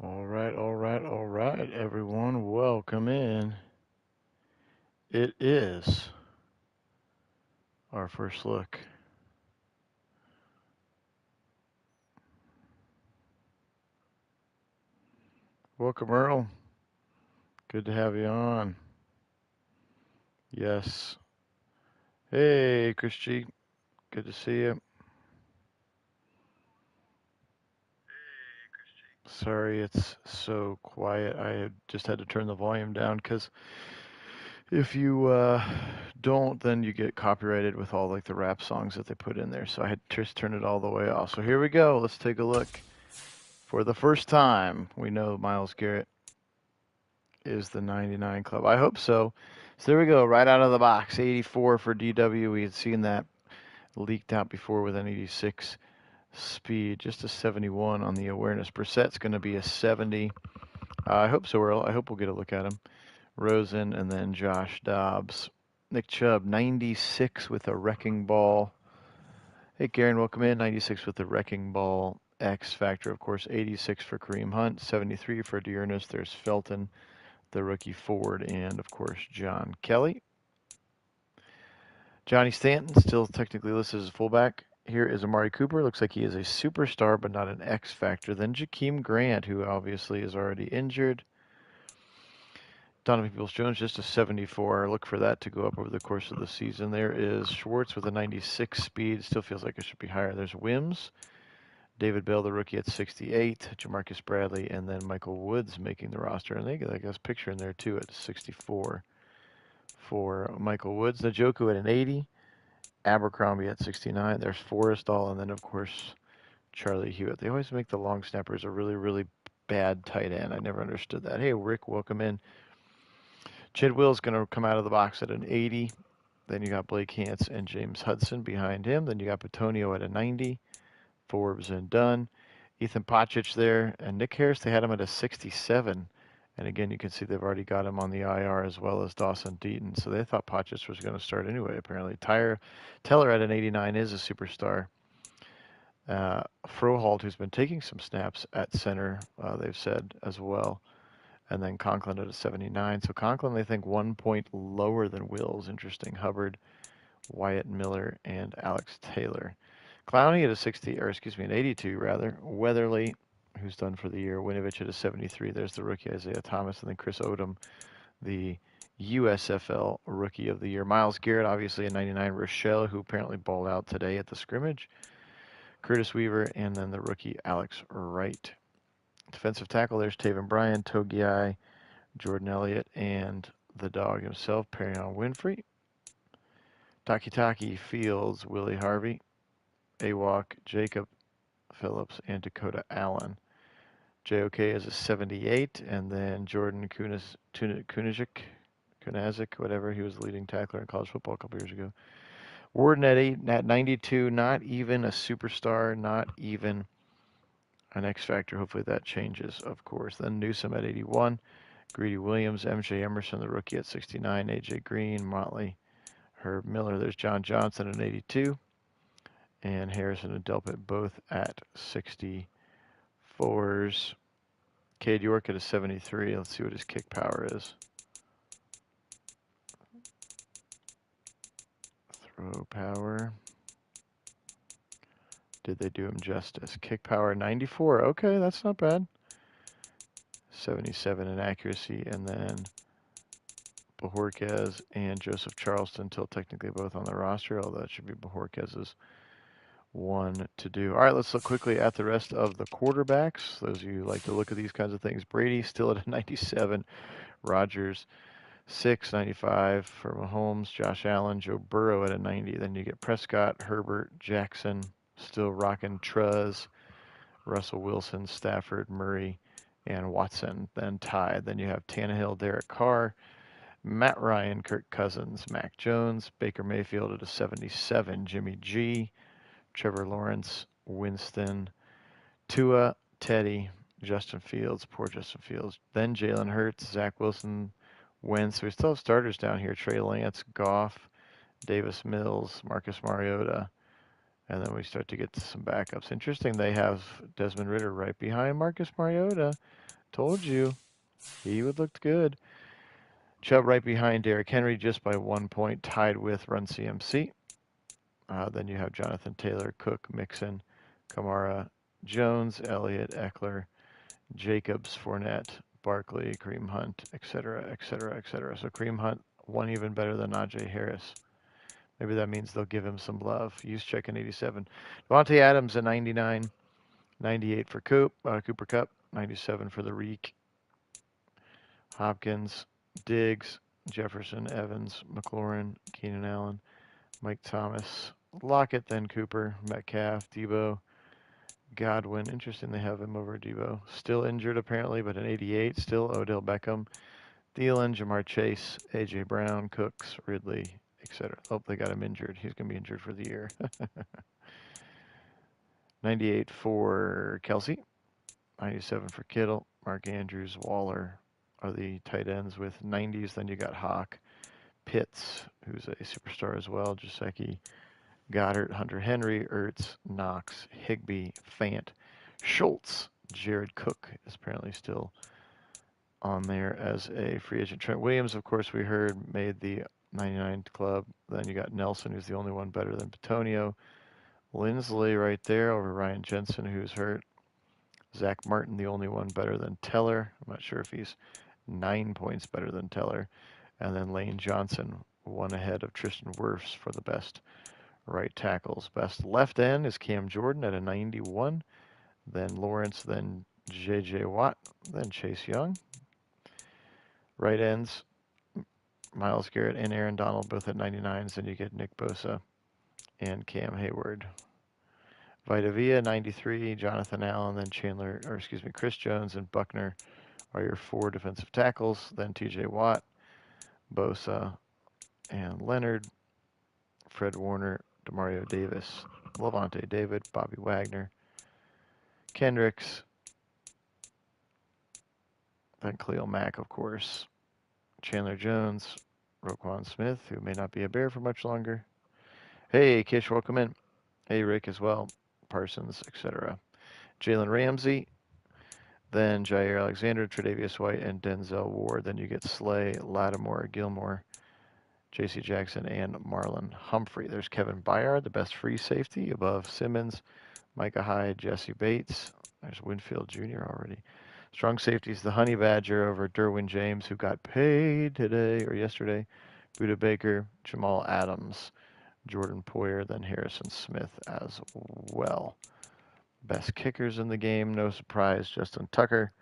All right, everyone. Welcome in. It is our first look. Welcome, Earl. Good to have you on. Yes. Hey, Chris G. Good to see you. Sorry it's so quiet. I just had to turn the volume down because if you don't, then you get copyrighted with all like the rap songs that they put in there. So I had to just turn it all the way off. So here we go. Let's take a look. For the first time, we know Myles Garrett is the 99 club. I hope so. So there we go, right out of the box. 84 for DW. We had seen that leaked out before with an 86 speed, just a 71 on the awareness. Brissett's going to be a 70. I hope so, Earl. I hope we'll get a look at him. Rosen and then Josh Dobbs. Nick Chubb, 96 with a wrecking ball. Hey, Garen, welcome in. 96 with the wrecking ball. X Factor, of course, 86 for Kareem Hunt, 73 for Dearness. There's Felton, the rookie Ford, and of course John Kelly. Johnny Stanton, still technically listed as a fullback. Here is Amari Cooper. Looks like he is a superstar, but not an X factor. Then Jakeem Grant, who obviously is already injured. Donovan Peoples-Jones, just a 74. Look for that to go up over the course of the season. There is Schwartz with a 96 speed. Still feels like it should be higher. There's Wims. David Bell, the rookie, at 68. Jamarcus Bradley, and then Michael Woods making the roster. And they got a picture in there, too, at 64 for Michael Woods. Njoku at an 80. Abercrombie at 69. There's Forrestall, and then, of course, Charlie Hewitt. They always make the long snappers a really, really bad tight end. I never understood that. Hey, Rick, welcome in. Chidwell's going to come out of the box at an 80. Then you got Blake Hance and James Hudson behind him. Then you got Petonio at a 90. Forbes and Dunn. Ethan Pacic there. And Nick Harris, they had him at a 67. And again, you can see they've already got him on the IR as well as Dawson Deaton. So they thought Pacic was going to start anyway, apparently. Teller at an 89 is a superstar. Froholt, who's been taking some snaps at center, they've said as well. And then Conklin at a 79. So Conklin, they think 1 point lower than Wills. Interesting. Hubbard, Wyatt Miller, and Alex Taylor. Clowney at a 60, or excuse me, an 82 rather. Weatherly, who's done for the year. Winovich at a 73. There's the rookie Isaiah Thomas, and then Chris Odom, the USFL Rookie of the Year. Myles Garrett, obviously a 99. Rochelle, who apparently balled out today at the scrimmage. Curtis Weaver, and then the rookie Alex Wright. Defensive tackle, there's Taven Bryan, Togiai, Jordan Elliott, and the dog himself, Perion Winfrey. Taki Fields, Willie Harvey, Awok, Jacob Phillips, and Dakota Allen. JOK is a 78, and then Jordan Kunazik, whatever, he was the leading tackler in college football a couple years ago. Warden at 92, not even a superstar, not even an X factor. Hopefully that changes, of course. Then Newsom at 81, Greedy Williams, MJ Emerson, the rookie, at 69, AJ Green, Motley, Herb Miller. There's John Johnson at 82, and Harrison and Delpit both at 64s. Cade York at a 73. Let's see what his kick power is. Throw power. Did they do him justice? Kick power 94. Okay, that's not bad. 77 in accuracy, and then Bajorquez and Joseph Charleston, till technically both on the roster, although that should be Bajorquez's one to do. All right, let's look quickly at the rest of the quarterbacks. Those of you who like to look at these kinds of things. Brady still at a 97. Rodgers 95 for Mahomes. Josh Allen, Joe Burrow at a 90. Then you get Prescott, Herbert, Jackson, still rocking Truz, Russell Wilson, Stafford, Murray, and Watson then tied. Then you have Tannehill, Derek Carr, Matt Ryan, Kirk Cousins, Mac Jones, Baker Mayfield at a 77, Jimmy G, Trevor Lawrence, Winston, Tua, Teddy, Justin Fields, poor Justin Fields, then Jalen Hurts, Zach Wilson, Wentz. We still have starters down here, Trey Lance, Goff, Davis Mills, Marcus Mariota, And then we start to get to some backups. Interesting, they have Desmond Ridder right behind Marcus Mariota. Told you, he would look good. Chubb right behind Derrick Henry just by 1 point, tied with Run CMC. Then you have Jonathan Taylor, Cook, Mixon, Kamara, Jones, Elliott, Eckler, Jacobs, Fournette, Barkley, Kareem Hunt, etc., etc., etc. So Kareem Hunt won even better than Najee Harris. Maybe that means they'll give him some love. Use check in 87. Devontae Adams at 99, 98 for Cooper Kupp, 97 for the Reek. Hopkins, Diggs, Jefferson, Evans, McLaurin, Keenan Allen, Mike Thomas, Lockett, then Cooper, Metcalf, Debo, Godwin. Interesting they have him over Debo. Still injured apparently, but an 88. Still Odell Beckham, Thielen, Jamar Chase, A.J. Brown, Cooks, Ridley, etc. Oh, they got him injured. He's going to be injured for the year. 98 for Kelsey, 97 for Kittle, Mark Andrews, Waller are the tight ends with 90s. Then you got Hawk, Pitts, who's a superstar as well, Gesicki, Goddard, Hunter Henry, Ertz, Knox, Higbee, Fant, Schultz, Jared Cook is apparently still on there as a free agent. Trent Williams, of course, we heard made the 99 club. Then you got Nelson, who's the only one better than Petonio. Lindsley right there over Ryan Jensen, who's hurt. Zach Martin, the only one better than Teller. I'm not sure if he's 9 points better than Teller. And then Lane Johnson, one ahead of Tristan Wirfs for the best right tackles. Best left end is Cam Jordan at a 91. Then Lawrence, then J.J. Watt, then Chase Young. Right ends, Myles Garrett and Aaron Donald both at 99s. Then you get Nick Bosa and Cam Hayward. Vita Vea, 93, Jonathan Allen, then Chris Jones and Buckner are your 4 defensive tackles. Then T.J. Watt, Bosa, and Leonard, Fred Warner, Demario Davis, Lavonte David, Bobby Wagner, Kendricks, then Khalil Mack, of course, Chandler Jones, Roquan Smith, who may not be a Bear for much longer. Hey, Kish, welcome in. Hey, Rick as well, Parsons, etc. Jalen Ramsey, then Jair Alexander, Tre'Davious White, and Denzel Ward. Then you get Slay, Lattimore, Gilmore, J.C. Jackson, and Marlon Humphrey. There's Kevin Byard, the best free safety, above Simmons, Micah Hyde, Jesse Bates. There's Winfield Jr. already. Strong safeties, the Honey Badger over Derwin James, who got paid today or yesterday. Buda Baker, Jamal Adams, Jordan Poyer, then Harrison Smith as well. Best kickers in the game, no surprise, Justin Tucker.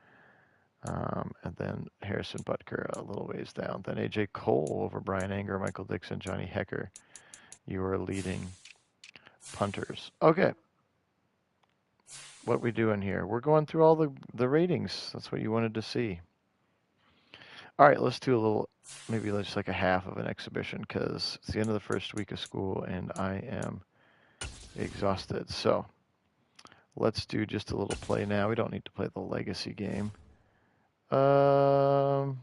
And then Harrison Butker a little ways down. Then A.J. Cole over Brian Anger, Michael Dixon, Johnny Hecker. You are leading punters. Okay. What we doing here? We're going through all the ratings. That's what you wanted to see. All right, let's do a little, maybe just like a half of an exhibition because it's the end of the first week of school and I am exhausted. So let's do just a little play now. We don't need to play the legacy game. I'll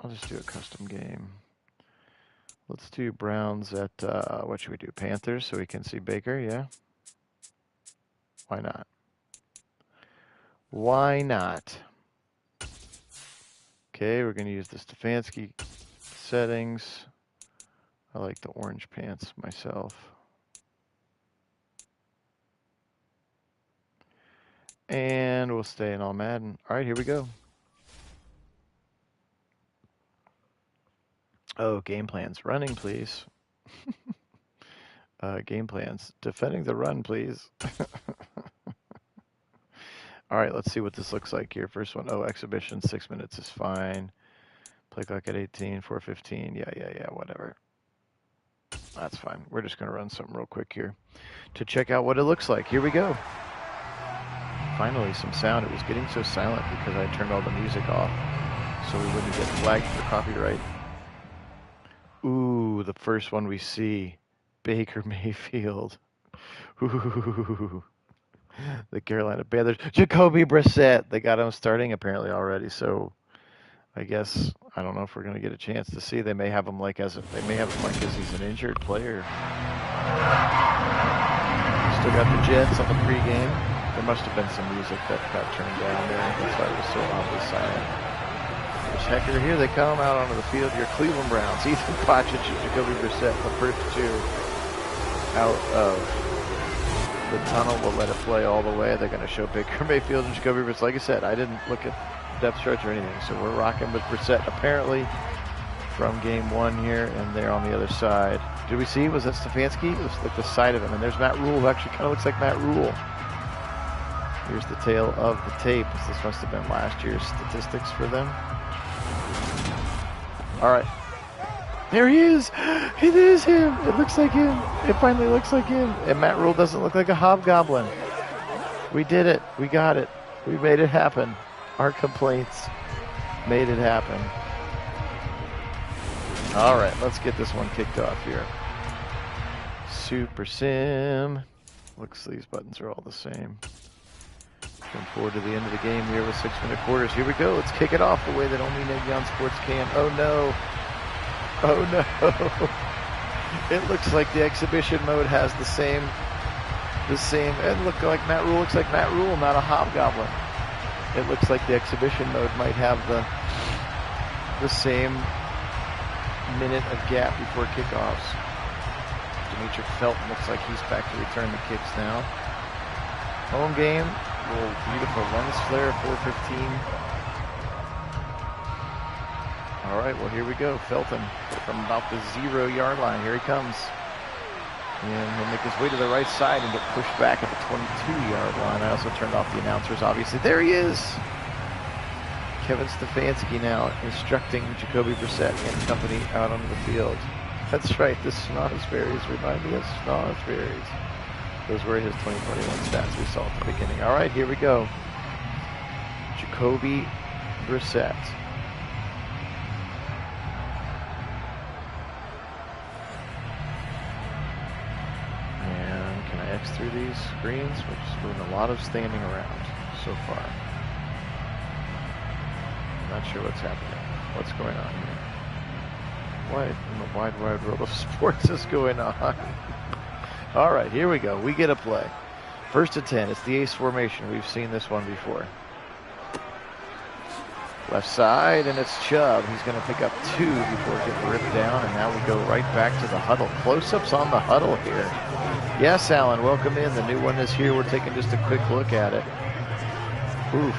just do a custom game. Let's do Browns at, what should we do? Panthers so we can see Baker, yeah? Why not? Why not? Okay, we're going to use the Stefanski settings. I like the orange pants myself. And we'll stay in all Madden. All right, here we go. Oh, game plans. Running, please. Game plans. Defending the run, please. All right, let's see what this looks like here. First one, exhibition, 6 minutes is fine. Play clock at 18, 4:15. Yeah, whatever. That's fine. We're just going to run something real quick here to check out what it looks like. Here we go. Finally, some sound. It was getting so silent because I turned all the music off so we wouldn't get flagged for copyright. Ooh, the first one we see, Baker Mayfield. Ooh, the Carolina Panthers. Jacoby Brissett. They got him starting apparently already, so I guess I don't know if we're going to get a chance to see. They may have him like as he's an injured player. Still got the Jets on the pregame. There must have been some music that got turned down there. That's why it was so oddly silent. There's Hecker. Here they come out onto the field. Your Cleveland Browns. Ethan Pocic and Jacoby Brissett, the first two out of the tunnel. Will let it play all the way. They're going to show Baker Mayfield and Jacoby Brissett. Like I said, I didn't look at depth charts or anything, so we're rocking with Brissett apparently from game one here, and they're on the other side. Did we see? Was that Stefanski? It was like the side of him, and there's Matt Rule, who actually kind of looks like Matt Rule. Here's the tail of the tape. This must have been last year's statistics for them. All right. There he is. It is him. It looks like him. It finally looks like him. And Matt Rule doesn't look like a hobgoblin. We did it. We got it. We made it happen. Our complaints made it happen. All right, let's get this one kicked off here. Super Sim. Looks these buttons are all the same. Looking forward to the end of the game here with 6-minute quarters. Here we go. Let's kick it off the way that only pnagsports can. Oh no. Oh no. It looks like the exhibition mode has the same. It looked like Matt Rule. Looks like Matt Rule, not a hobgoblin. It looks like the exhibition mode might have the same minute of gap before kickoffs. Demetric Felton looks like he's back to return the kicks now. Home game. Little beautiful lens flare, 4:15. All right, well, here we go. Felton from about the 0-yard line. Here he comes. And he'll make his way to the right side and get pushed back at the 22-yard line. I also turned off the announcers, obviously. There he is. Kevin Stefanski now instructing Jacoby Brissett and company out onto the field. That's right, the Snosberries remind me of Snosberries. Those were his 2021 stats we saw at the beginning. All right, here we go. Jacoby Brissett. And can I X through these screens? We're just doing a lot of standing around so far. Not sure what's happening. What's going on here? What in the wide world of sports is going on? All right, here we go. We get a play. 1st and 10. It's the ace formation. We've seen this one before. Left side, and it's Chubb. He's going to pick up 2 before getting ripped down, and now we go right back to the huddle. Close-ups on the huddle here. Yes, Alan, welcome in. The new one is here. We're taking just a quick look at it. Oof.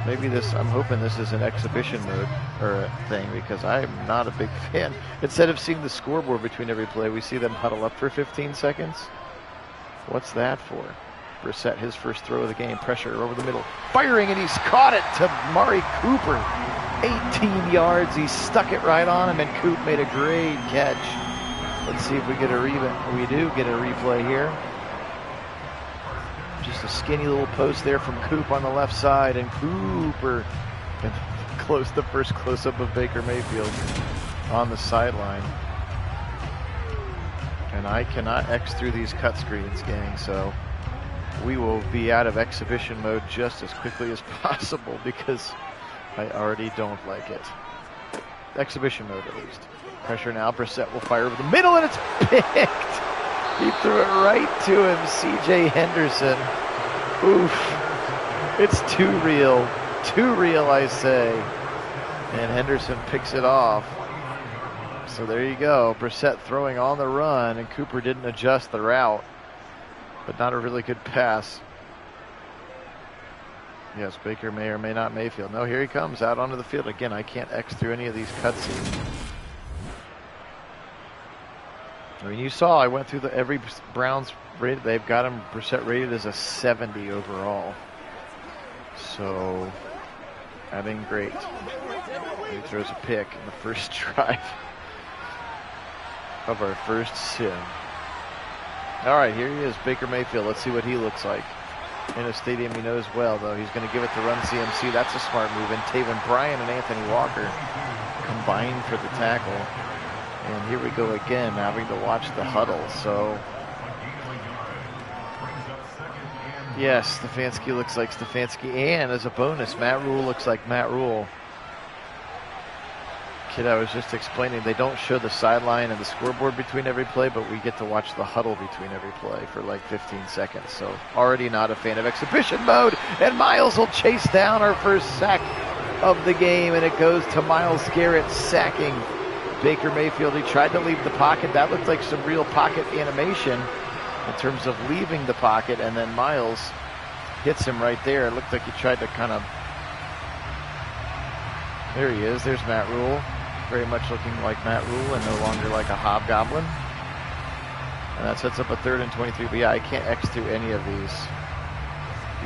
Maybe this, I'm hoping this is an exhibition mode or a thing, because I'm not a big fan. Instead of seeing the scoreboard between every play, we see them huddle up for 15 seconds. What's that for? Brissett, his first throw of the game, pressure over the middle, firing, and he's caught it to Mari Cooper. 18 yards, he stuck it right on him, and Coop made a great catch. Let's see if we get a replay. We do get a replay here. Just a skinny little post there from Coop on the left side, and Cooper and the first close-up of Baker Mayfield on the sideline. And I cannot X through these cut screens, gang, so we will be out of exhibition mode just as quickly as possible because I already don't like it. Exhibition mode, at least. Pressure now, Brissett will fire over the middle, and it's picked! He threw it right to him, C.J. Henderson. Oof. It's too real, I say. And Henderson picks it off. So there you go. Brissett throwing on the run, and Cooper didn't adjust the route. But not a really good pass. Yes, Baker may or may not Mayfield. No, here he comes out onto the field. Again, I can't X through any of these cutscenes. I mean, you saw I went through every Browns rated. They've got him Brissett rated as a 70 overall. So, that ain't great. He throws a pick in the first drive of our first sim. All right, here he is, Baker Mayfield. Let's see what he looks like in a stadium he knows well, though. He's going to give it to Run CMC. That's a smart move. And Taven Bryan and Anthony Walker combined for the tackle. And here we go again, having to watch the huddle. So, yes, Stefanski looks like Stefanski. And as a bonus, Matt Rule looks like Matt Rule. Kid, I was just explaining, they don't show the sideline and the scoreboard between every play, but we get to watch the huddle between every play for like 15 seconds. So already not a fan of exhibition mode. And Miles will chase down our first sack of the game, and it goes to Myles Garrett sacking Baker Mayfield. He tried to leave the pocket. That looked like some real pocket animation in terms of leaving the pocket, and then Miles hits him right there. It looked like he tried to kind of... There he is. There's Matt Rule. Very much looking like Matt Rule and no longer like a hobgoblin. And that sets up a 3rd and 23. But yeah, I can't X through any of these.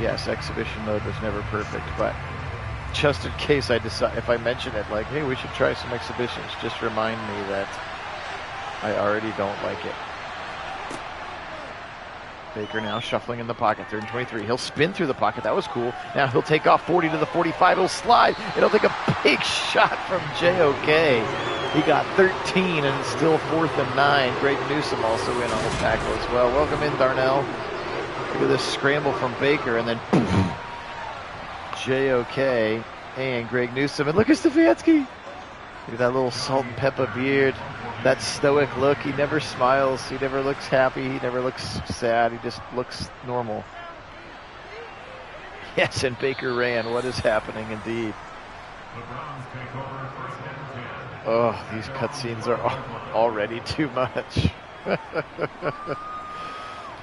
Yes, exhibition mode was never perfect, but just in case I decide, if I mention it, like, hey, we should try some exhibitions, just remind me that I already don't like it. Baker now shuffling in the pocket, 3rd and 23. He'll spin through the pocket. That was cool. Now he'll take off 40 to the 45. He'll slide. It'll take a big shot from JOK. He got 13, and it's still 4th and 9. Greg Newsome also in on the tackle as well. Welcome in, Darnell. Look at this scramble from Baker, and then JOK and Greg Newsome. And look at Stefanski. Look at that little salt and pepper beard. That stoic look. He never smiles. He never looks happy. He never looks sad. He just looks normal. Yes, and Baker ran. What is happening indeed? Oh, these cutscenes are already too much.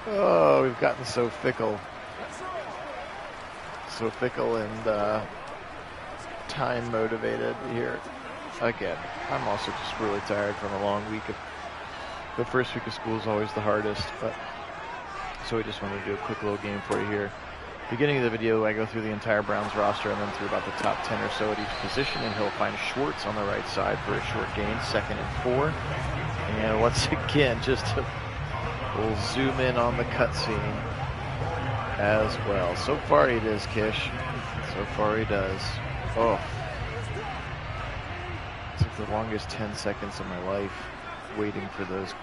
Oh, we've gotten so fickle. So fickle and time motivated here. Again, I'm also just really tired from a long week. The first week of school is always the hardest, but so we just wanted to do a quick little game for you here. Beginning of the video, I go through the entire Browns roster and then through about the top 10 or so at each position, and he'll find Schwartz on the right side for a short gain, 2nd and 4. And once again, just we'll zoom in on the cutscene as well. So far he does, Kish. So far he does. Oh. The longest 10 seconds of my life waiting for those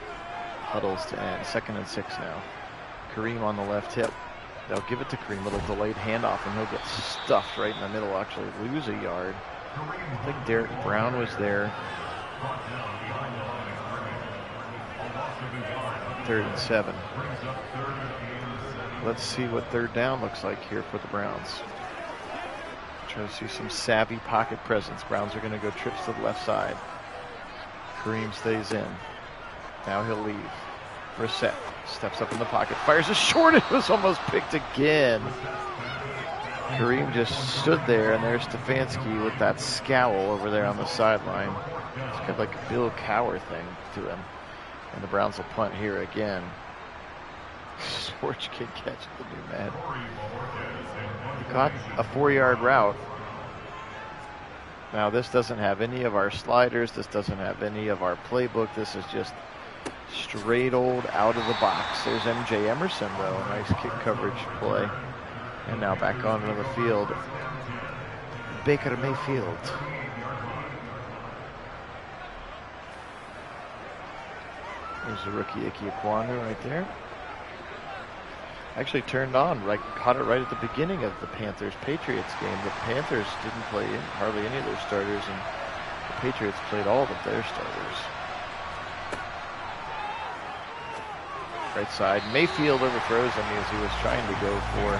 huddles to end. 2nd and 6 now. Kareem on the left hip. They'll give it to Kareem, little delayed handoff, and he'll get stuffed right in the middle, actually lose a yard. I think Derek Brown was there. 3rd and 7. Let's see what 3rd down looks like here for the Browns. Try to see some savvy pocket presence. Browns are going to go trips to the left side. Kareem stays in. Now he'll leave. Brissett steps up in the pocket, fires a short. It was almost picked again. Kareem just stood there, and there's Stefanski with that scowl over there on the sideline. It's got like a Bill Cowher thing to him. And the Browns will punt here again. Schwartz can catch the new Madden. He caught a 4-yard route. Now this doesn't have any of our sliders. This doesn't have any of our playbook. This is just straight old out of the box. There's MJ Emerson though. Nice kick coverage play. And now back onto the field. Baker Mayfield. There's the rookie Ike Ekwonu right there. Actually turned on, like caught it right at the beginning of the Panthers-Patriots game. The Panthers didn't play hardly any of their starters, and the Patriots played all of their starters. Right side, Mayfield overthrows him as he was trying to go for,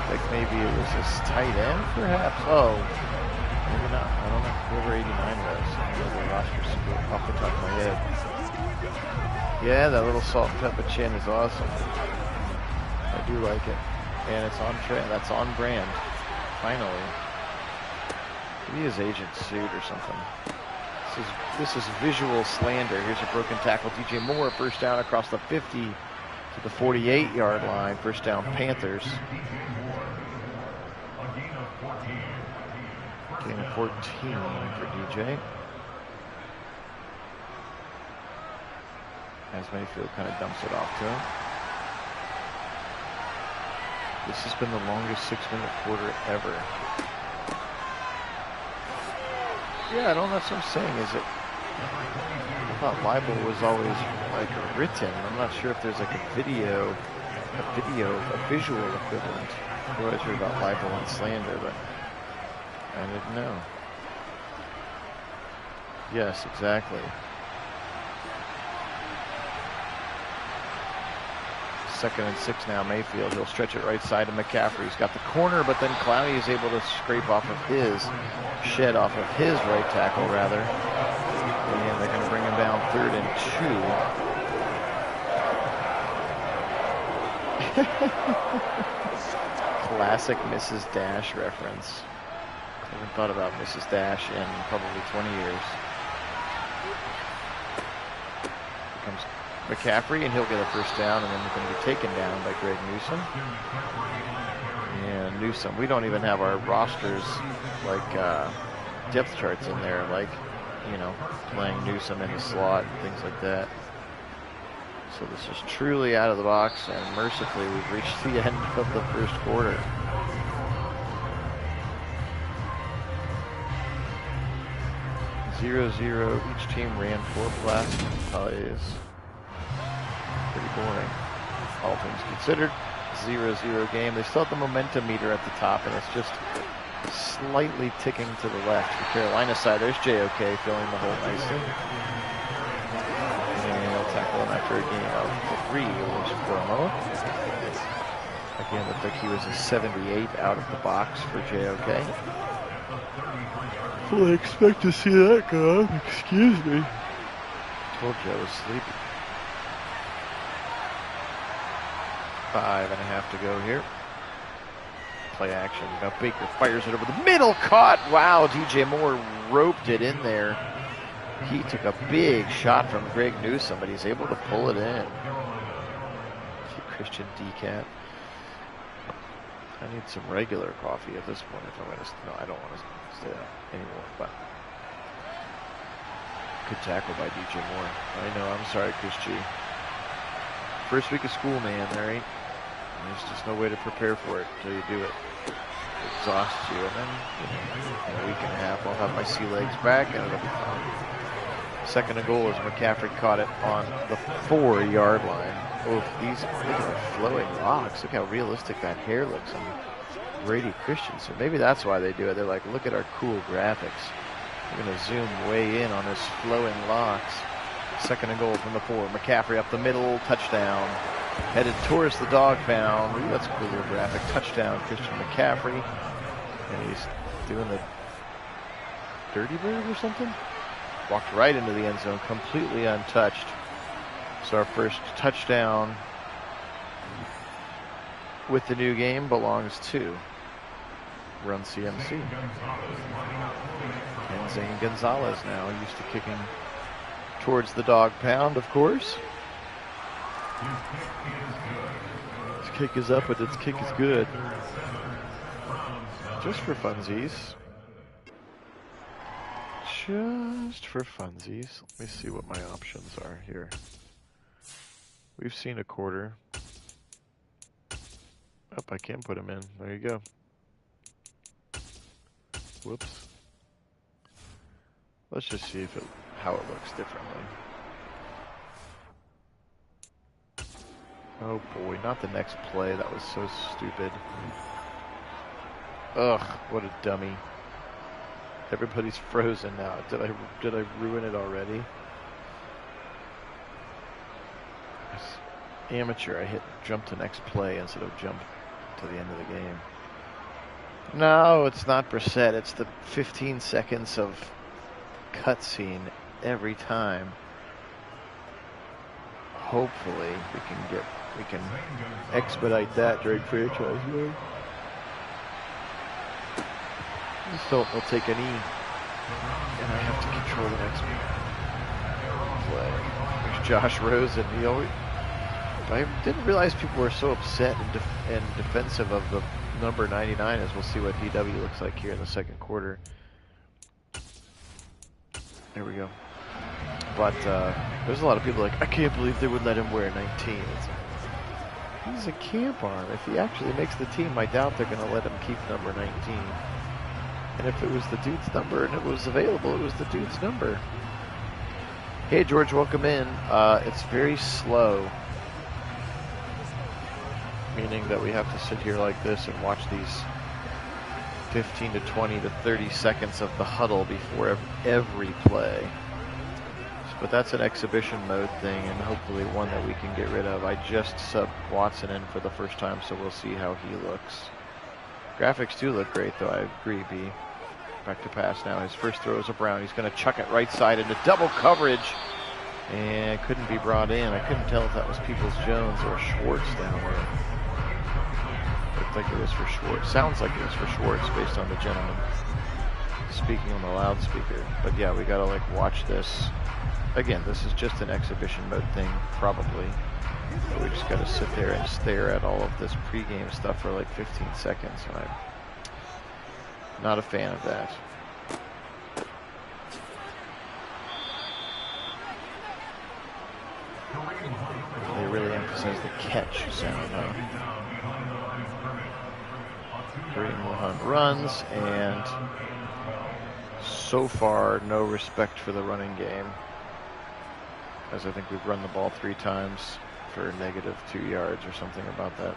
like maybe it was his tight end, perhaps. Oh, maybe not. I don't know. Whoever 89 was. I know the roster's off the top of my head. Yeah, that little salt and pepper chin is awesome. I do like it. And it's on trend. That's on brand. Finally. Maybe his agent's suit or something. This is visual slander. Here's a broken tackle. DJ Moore, first down across the 50 to the 48-yard line. First down, Panthers. Gain of 14 for DJ. As Mayfield kind of dumps it off to him. This has been the longest 6-minute quarter ever. Yeah, I don't know what I'm saying, is it? I thought libel was always like written. I'm not sure if there's like a visual equivalent. I always heard about libel and slander, but I didn't know. Yes, exactly. Second and 6 now, Mayfield. He'll stretch it right side to McCaffrey. He's got the corner, but then Clowney is able to scrape off of his, shed off of his right tackle, rather. And they're going to bring him down 3rd and 2. Classic Mrs. Dash reference. I haven't thought about Mrs. Dash in probably 20 years. Here comes McCaffrey, and he'll get a first down, and then he's going to be taken down by Greg Newsome. And Newsome, we don't even have our rosters, like depth charts in there, like, you know, playing Newsome in the slot and things like that. So this is truly out of the box, and mercifully we've reached the end of the first quarter. Zero. Each team ran 4 blast plays. Pretty boring. All things considered, 0-0 game. They still have the momentum meter at the top, and it's just slightly ticking to the left. The Carolina side, there's JOK filling the hole nicely. And he'll tackle him after a gain of 3 was Promo. Again, looked like he was a 78 out of the box for JOK. Fully expect to see that go. Excuse me. Told you I was sleepy. 5.5 to go here. Play action. Now Baker fires it over the middle. Caught. Wow, DJ Moore roped it in there. He took a big shot from Greg Newsome, but he's able to pull it in. Christian decaf. I need some regular coffee at this point if I'm going to... No, I don't want to stay out anymore, but... Good tackle by DJ Moore. I know, I'm sorry, Chris G. First week of school, man, there's just no way to prepare for it until you do it. It exhausts you, and then, you know, in a week and a half, I'll have my sea legs back, and it'll be fun. Second and goal as McCaffrey caught it on the 4-yard line. Oh, look at the flowing locks. Look how realistic that hair looks on Brady Christensen. Maybe that's why they do it. They're like, look at our cool graphics. We're going to zoom way in on his flowing locks. Second and goal from the 4. McCaffrey up the middle, touchdown. Headed towards the dog pound. Ooh, that's a cool little graphic. Touchdown, Christian McCaffrey. And he's doing the dirty bird or something. Walked right into the end zone, completely untouched. So our first touchdown with the new game belongs to Run CMC. And Zane Gonzalez now used to kicking towards the dog pound, of course. His kick is up, but its kick is good. Just for funsies. Just for funsies. Let me see what my options are here. We've seen a quarter. Oh, I can put him in. There you go. Whoops. Let's just see how it looks differently. Oh boy, not the next play. That was so stupid. Ugh, what a dummy. Everybody's frozen now. Did I ruin it already? Amateur, I hit jump to next play instead of jump to the end of the game. No, it's not Brissett. It's the 15 seconds of cutscene every time. Hopefully we can expedite that during franchise mode. Just don't they'll take an E, and I have to control the next play. There's Josh Rosen. I didn't realize people were so upset and defensive of the number 99, as we'll see what DW looks like here in the second quarter. There we go. But there's a lot of people like, I can't believe they would let him wear 19. He's a camp arm. If he actually makes the team, I doubt they're going to let him keep number 19. And if it was the dude's number and it was available, it was the dude's number. Hey, George, welcome in. It's very slow. Meaning that we have to sit here like this and watch these 15 to 20 to 30 seconds of the huddle before every play. But that's an exhibition mode thing, and hopefully one that we can get rid of. I just subbed Watson in for the first time, so we'll see how he looks. Graphics do look great, though, I agree, B. Back to pass now. His first throw is a Brown. He's going to chuck it right side into double coverage, and couldn't be brought in. I couldn't tell if that was Peoples-Jones or Schwartz down there. Looked like it was for Schwartz. Sounds like it was for Schwartz based on the gentleman speaking on the loudspeaker. But yeah, we got to like watch this. Again, this is just an exhibition mode thing, probably. But we just got to sit there and stare at all of this pregame stuff for like 15 seconds. And I'm not a fan of that. They really emphasize the catch sound, huh? Kareem Hunt runs, and so far, no respect for the running game. As I think we've run the ball 3 times for -2 yards or something about that.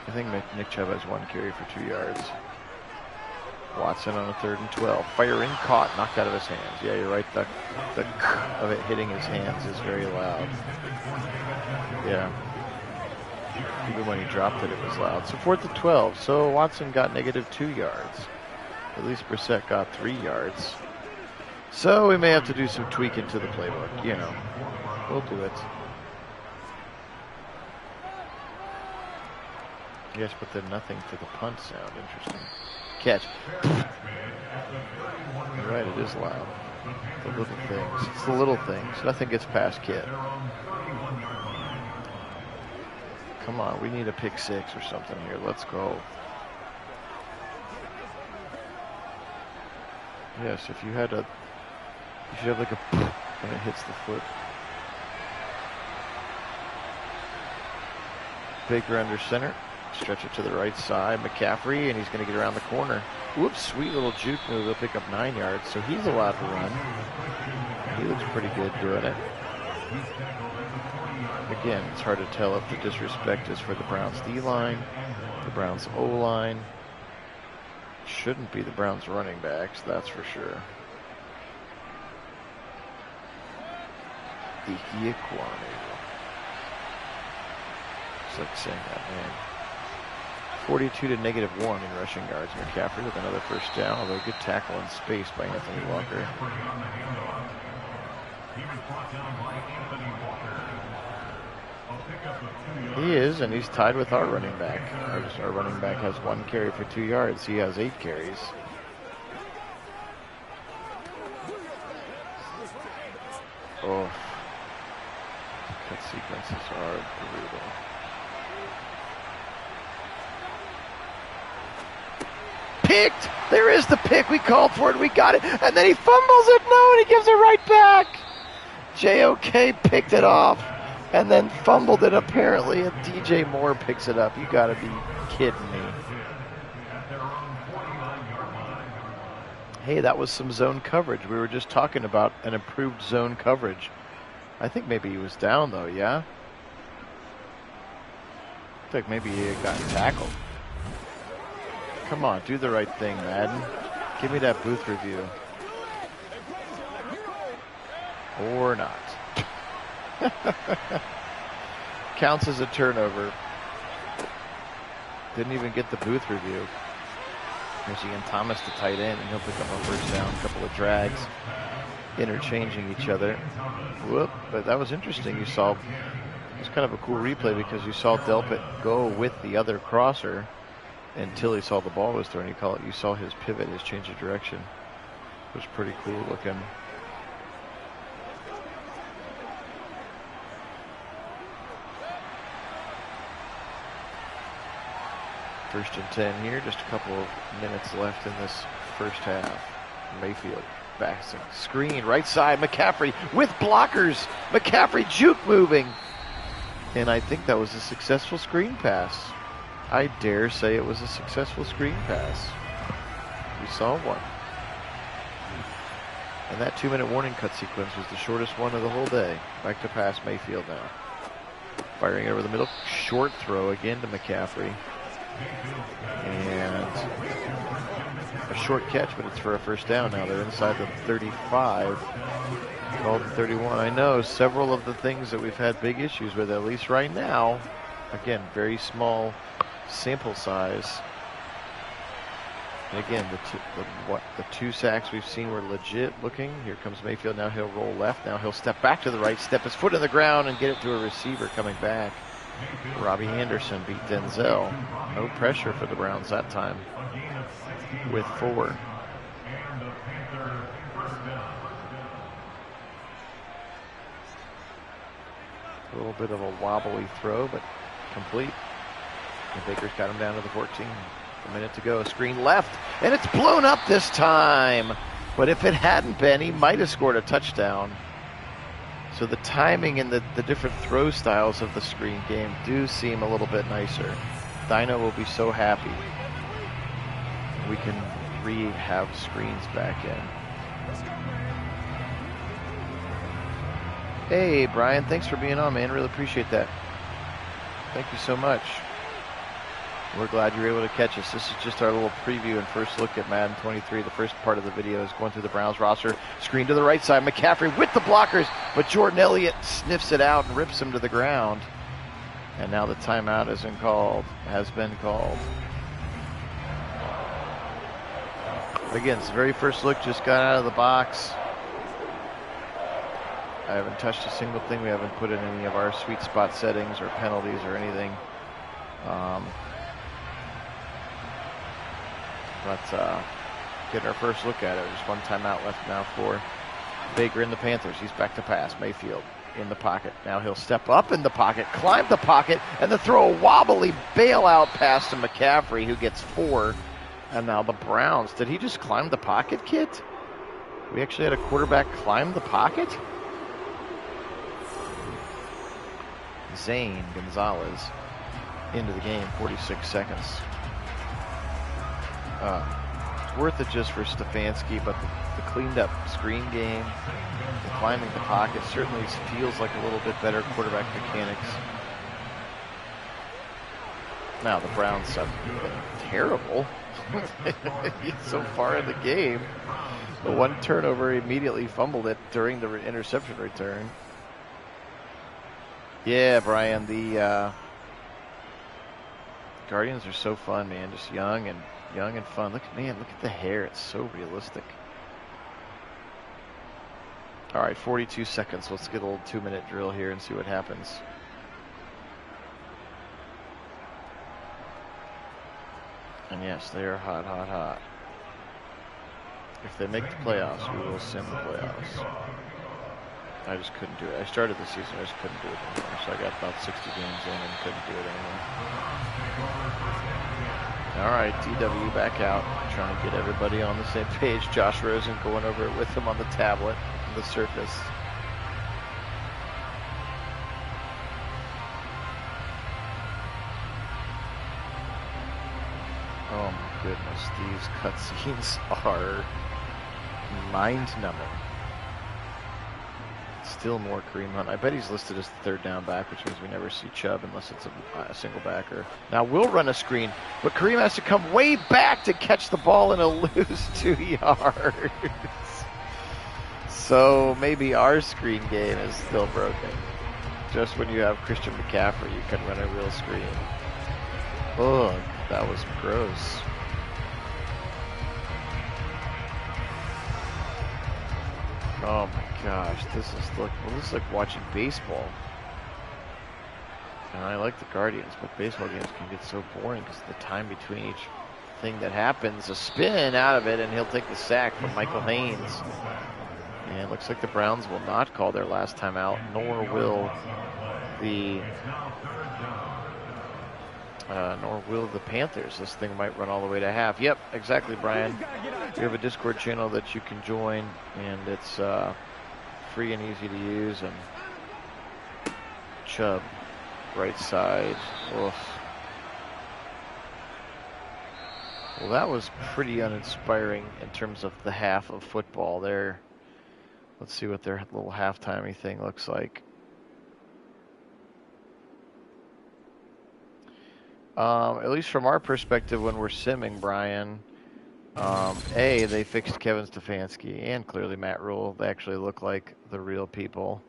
I think Nick Chubb has 1 carry for 2 yards. Watson on a 3rd and 12. Firing caught, knocked out of his hands. Yeah, you're right. The of it hitting his hands is very loud. Yeah. Even when he dropped it, it was loud. So 4th and 12. So Watson got -2 yards. At least Brissett got 3 yards. So we may have to do some tweaking to the playbook. You know, we'll do it. Yes, but then nothing for the punt sound. Interesting. Catch. You're right, it is loud. The little things. It's the little things. Nothing gets past Kit. Come on, we need a pick 6 or something here. Let's go. Yes, if you had a, you should have like a when it hits the foot. Baker under center. Stretch it to the right side. McCaffrey, and he's going to get around the corner. Whoops, sweet little juke move. He'll pick up 9 yards, so he's allowed to run. He looks pretty good doing it. Again, it's hard to tell if the disrespect is for the Browns D-line, the Browns O-line. Shouldn't be the Browns running backs, that's for sure. Ike Ekwonu. It's like saying that name. 42 to -1 in rushing yards. McCaffrey with another first down, although a good tackle in space by Anthony Walker. He is, and he's tied with our running back. Our running back has 1 carry for 2 yards. He has 8 carries. Oh, cut sequences are brutal. Picked! There is the pick. We called for it. We got it. And then he fumbles it. No, and he gives it right back. JOK picked it off and then fumbled it apparently. And DJ Moore picks it up. You got to be kidding me. Hey, that was some zone coverage. We were just talking about an improved zone coverage. I think maybe he was down, though, yeah? I think maybe he had gotten tackled. Come on, do the right thing, Madden. Give me that booth review. Or not. Counts as a turnover. Didn't even get the booth review. Here's Ian Thomas, the tight end, and he'll pick up a first down. A couple of drags, interchanging each other. Whoop, but that was interesting. You saw, it was kind of a cool replay because you saw Delpit go with the other crosser until he saw the ball was thrown. You saw his pivot, his change of direction. It was pretty cool looking. First and 10 here, just a couple of minutes left in this first half. Mayfield passing, screen, right side, McCaffrey with blockers. McCaffrey juke moving. And I think that was a successful screen pass. I dare say it was a successful screen pass. We saw one. And that 2-minute warning cut sequence was the shortest one of the whole day. Back to pass Mayfield now. Firing it over the middle, short throw again to McCaffrey. And a short catch, but it's for a first down now. They're inside the 35. Called the 31. I know several of the things that we've had big issues with, at least right now. Again, very small sample size. And again, the two sacks we've seen were legit looking. Here comes Mayfield. Now he'll roll left. Now he'll step back to the right, step his foot in the ground, and get it to a receiver coming back. Robbie Anderson beat Denzel. No pressure for the Browns that time with 4. A little bit of a wobbly throw, but complete. And Baker's got him down to the 14. A minute to go. A screen left, and it's blown up this time. But if it hadn't been, he might have scored a touchdown. So the timing and the different throw styles of the screen game do seem a little bit nicer. Dino will be so happy. We can have screens back in. Hey, Brian, thanks for being on, man. Really appreciate that. Thank you so much. We're glad you were able to catch us. This is just our little preview and first look at Madden 23. The first part of the video is going through the Browns roster. Screen to the right side. McCaffrey with the blockers, but Jordan Elliott sniffs it out and rips him to the ground. And now the timeout has been called. Again, it's the very first look, just got out of the box. I haven't touched a single thing. We haven't put in any of our sweet spot settings or penalties or anything. But get our first look at it. There's one timeout left now for Baker and the Panthers. He's back to pass. Mayfield in the pocket. Now he'll step up in the pocket, climb the pocket, and then throw a wobbly bailout pass to McCaffrey, who gets 4. And now the Browns. Did he just climb the pocket, Kit? We actually had a quarterback climb the pocket? Zane Gonzalez into the game, 46 seconds. It's worth it just for Stefanski, but the cleaned up screen game, the climbing the pocket certainly feels like a little bit better quarterback mechanics. Now the Browns have been terrible so far in the game. The one turnover, immediately fumbled it during the interception return. Yeah, Brian, the Guardians are so fun, man. Just young and fun. Look at the hair. It's so realistic. All right, 42 seconds. Let's get a little 2-minute drill here and see what happens. And yes, they are hot, hot, hot. If they make the playoffs, we will sim the playoffs. I just couldn't do it. I started the season, I just couldn't do it anymore. So I got about 60 games in and couldn't do it anymore. All right, DW back out, trying to get everybody on the same page. Josh Rosen going over it with him on the tablet, on the Surface. Oh my goodness, these cutscenes are mind-numbing. Still more Kareem Hunt. I bet he's listed as the third down back, which means we never see Chubb unless it's a single backer. Now we'll run a screen, but Kareem has to come way back to catch the ball and he'll lose 2 yards. So maybe our screen game is still broken. Just when you have Christian McCaffrey, you can run a real screen. Oh, that was gross. Oh my gosh, this is like watching baseball. And I like the Guardians, but baseball games can get so boring because the time between each thing that happens, a spin out of it, and he'll take the sack from Michael Haynes. And it looks like the Browns will not call their last time out, nor will the Panthers. This thing might run all the way to half. Yep, exactly, Brian. We have a Discord channel that you can join, and it's free and easy to use. And Chubb, right side. Oof. Well, that was pretty uninspiring in terms of the half of football there. Let's see what their little halftime-y thing looks like. At least from our perspective when we're simming, Brian, they fixed Kevin Stefanski and clearly Matt Rule. They actually look like the real people.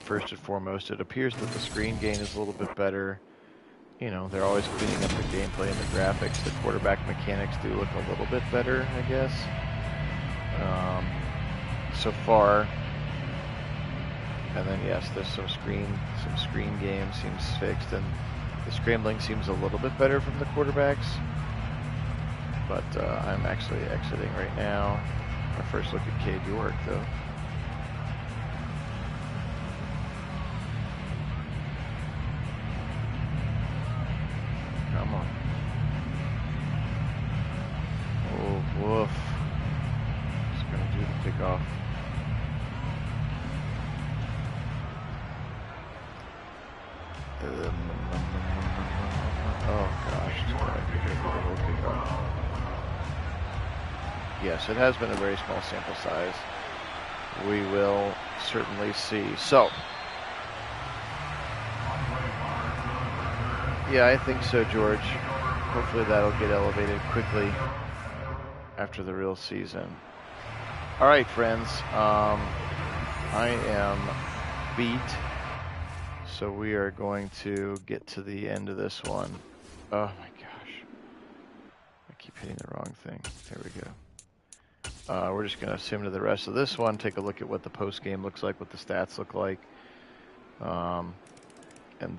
First and foremost, it appears that the screen gain is a little bit better. You know, they're always cleaning up the gameplay and the graphics. The quarterback mechanics do look a little bit better, I guess. So far. And then yes, there's some screen game seems fixed, and the scrambling seems a little bit better from the quarterbacks. But I'm actually exiting right now. Our first look at Cade York, though. Come on. Oh, woof. Just going to do the kickoff. Oh, gosh. It's going to be a little kickoff. Yes, it has been a very small sample size. We will certainly see. So, yeah, I think so, George. Hopefully that'll get elevated quickly after the real season. All right, friends. I am beat. So we are going to get to the end of this one. Oh my gosh. I keep hitting the wrong thing. There we go. We're just going to sim to the rest of this one, take a look at what the post game looks like, what the stats look like. And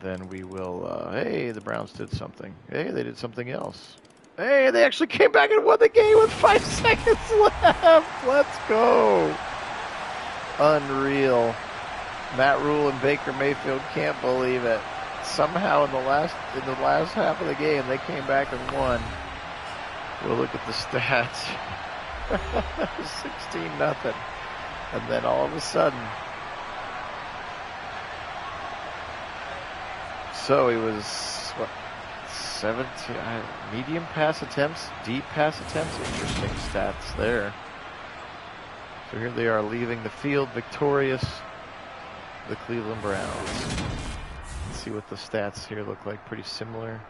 then we will, hey, the Browns did something. Hey, they did something else. Hey, they actually came back and won the game with 5 seconds left. Let's go. Unreal. Matt Rule and Baker Mayfield can't believe it. Somehow in the last half of the game, they came back and won. We'll look at the stats. 16-0. And then all of a sudden, so he was, what, 17, medium pass attempts, deep pass attempts. Interesting stats there. So here they are leaving the field victorious, the Cleveland Browns. Let's see what the stats here look like. Pretty similar.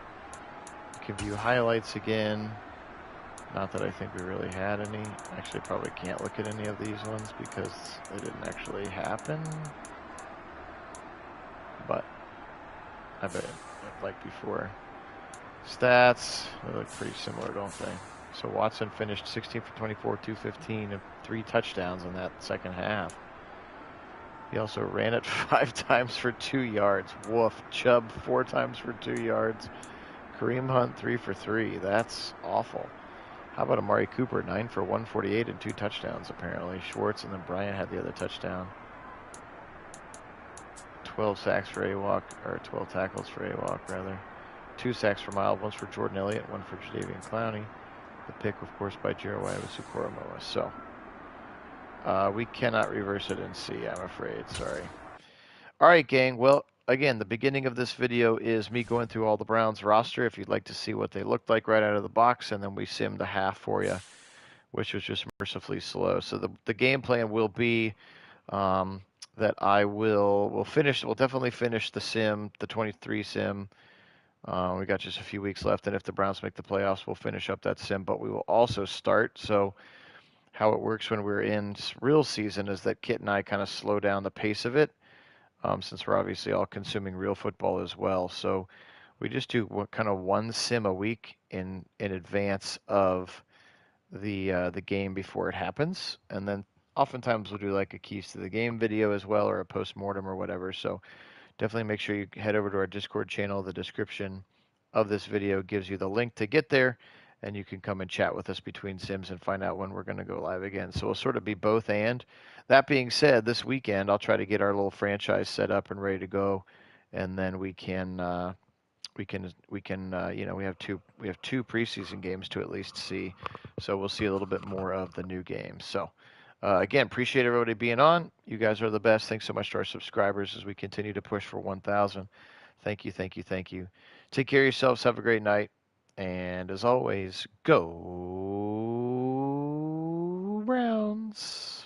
You can view highlights again. Not that I think we really had any. Actually, probably can't look at any of these ones because they didn't actually happen. But I bet, like before. Stats, they look pretty similar, don't they? So Watson finished 16 for 24, 215, and 3 touchdowns in that second half. He also ran it 5 times for 2 yards. Woof. Chubb 4 times for 2 yards. Kareem Hunt 3 for 3. That's awful. How about Amari Cooper, 9 for 148 and 2 touchdowns, apparently. Schwartz and then Bryant had the other touchdown. 12 sacks for AWalk, or 12 tackles for AWalk, rather. 2 sacks for Miles, 1 for Jordan Elliott, 1 for Jadeveon Clowney. The pick, of course, by Jeremiah Sukoromoa. So, we cannot reverse it in C, I'm afraid. Sorry. All right, gang. Well, again, the beginning of this video is me going through all the Browns roster if you'd like to see what they looked like right out of the box, and then we simmed a half for you, which was just mercifully slow. So the game plan will be that we'll definitely finish the sim, the 23 sim. We got just a few weeks left, and if the Browns make the playoffs, we'll finish up that sim, but we will also start. So how it works when we're in real season is that Kit and I kind of slow down the pace of it, since we're obviously all consuming real football as well. So we just do kind of one sim a week in advance of the game before it happens, and then oftentimes we'll do like a keys to the game video as well, or a post-mortem or whatever. So definitely make sure you head over to our Discord channel. The description of this video gives you the link to get there, and you can come and chat with us between sims and find out when we're going to go live again. So we'll sort of be both and. That being said, this weekend I'll try to get our little franchise set up and ready to go, and then we can we have two preseason games to at least see, so we'll see a little bit more of the new games. So again, appreciate everybody being on. You guys are the best. Thanks so much to our subscribers as we continue to push for 1,000. Thank you. Take care of yourselves. Have a great night, and as always, go Browns.